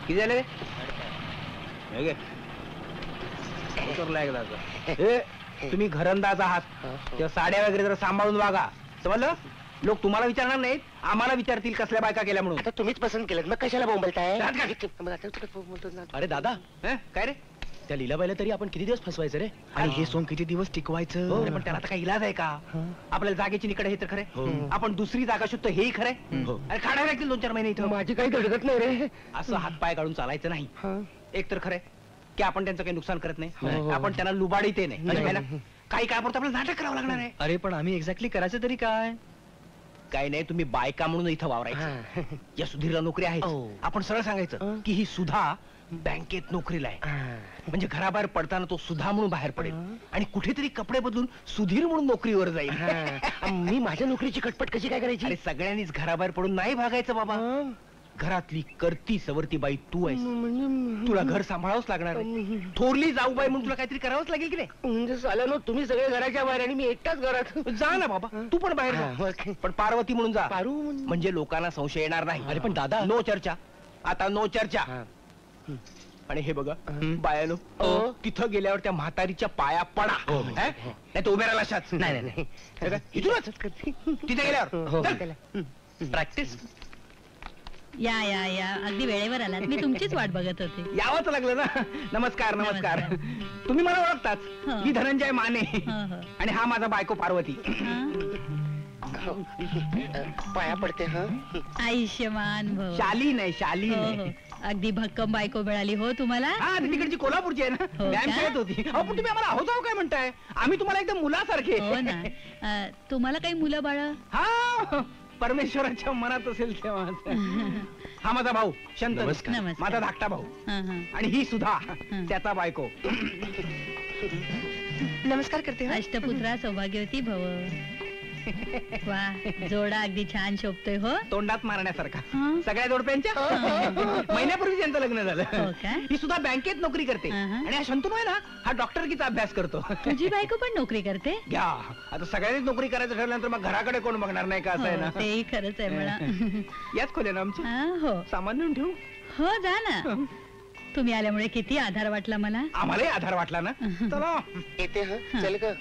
किती झाले तुम्ही घरंदाज आहात तेव्हा साड्या वगैरे जरा सांभाळून वागा, समजलं? लोक तुम्हाला विचारणार नाहीत, आम्हाला विचारतील कसल्या बायका केल्या म्हणून. आता तुम्हीच पसंत केलं, मग कशाला बोंबलताय? अरे दादा, काय रे? त्या लीलाबाईला तरी आपण किती दिवस फसवायचं रे? आणि हे सोंग किती दिवस टिकवायचं? पण त्याला आता काही इलाज आहे का? आपल्याला जागेची निकड हे तर खरे, आपण दुसरी जागा शोधतो हेही खरे. अरे काढायला लागतील 2-4 महिने इथं. माझी काही धडकत नाही रे. असं हातपाय काढून चालायचं नाही. एक तर खरंय की आपण त्यांचं काही नुकसान करत नाही, आपण त्यांना लुबाडीत नाही. काही काळापुरतं आपल्याला नाटक करावं लागणार आहे. अरे पण आम्ही एक्झॅक्टली करायचं तरी काय? काही नाही, तुम्ही बायका म्हणून इथं वावरायचं. या सुधीरला नोकरी आहे, आपण सरळ सांगायचं की ही सुधा बँकेत नोकरीला आहे. म्हणजे घराबाहेर पडताना तो सुधा म्हणून बाहेर पडेल आणि कुठेतरी कपडे बदलून सुधीर म्हणून नोकरीवर जाईल. मी माझ्या नोकरीची कटपट कशी काय करायची? अरे सगळ्यांनीच घराबाहेर पडून नाही भागायचं बाबा. घरातली करती सवरती बाई तू आहेस, तुला घर सांभाळावंच लागणार आहे. थोरली जाऊ बाई म्हणून तुला काहीतरी करावंच लागेल की नाही? म्हणजे साल्यानो तुम्ही सगळे घराच्या बाहेर आणि मी एकटाच घरात. जा ना बाबा, तू पण बाहेर जा, पण पार्वती म्हणून जा. पारू म्हणजे लोकांना संशय येणार नाही. अरे पण दादा, नो चर्चा, आता नो चर्चा. आणि हे बघा बायानो, तिथं गेल्यावर त्या म्हातारीच्या पाया पडा, नाही तर उभे राहिला अशाच. नाही इथूनच तिथे गेल्यावर प्रॅक्टिस. या या या अगदी वेळेवर आलात, मी तुमचीच वाट बघत होते. यावंच लागलं ना. नमस्कार नमस्कार. तुम्ही मला ओळखताच, मी धनंजय माने आणि हा माझा बायको पार्वती. पाया पडते. आयुष्यमान भव. शाली नाही, शाली नाही. अगदी भक्कम बायको मिळाली हो तुम्हाला. हा, तिकडची कोल्हापूरची आहे ना, मॅम खेळत होती. पण तुम्ही आम्हाला आहो जाऊ काय म्हणताय? आम्ही तुम्हाला एकदम मुलासारखे. हो ना. तुम्हाला काही मुलं बाळ? हा, परमेश्वराच्या मनात असेल तेव्हा. हा माझा भाऊ शंतनू, माझा धाकटा भाऊ. आणि ही सुद्धा त्याचा बायको. नमस्कार करते. अष्टपुत्रा सौभाग्यवती भव. वा, जोडा अगदी छान शोभतोय हो. तोंडात मारण्यासारखा. सगळ्या जोडप्यांच्या महिन्यापूर्वी त्यांचं लग्न झालं. ही सुद्धा बँकेत नोकरी करते आणि हा शंतनू आहे ना, हा डॉक्टरकीचा अभ्यास करतो. तुझी बायको पण नोकरी करते? घ्या, आता सगळ्यांनीच नोकरी करायचं ठरल्यानंतर मग घराकडे कोण बघणार नाही का? असं आहे ना. तेही खरंच आहे म्हणा. याच खोल्या ना आमच्या. हो, सामान नेऊन ठेवू. हो जा ना. तुम्ही आल्यामुळे किती आधार वाटला मला. आम्हालाही आधार वाटला ना. चला येते. चल ग.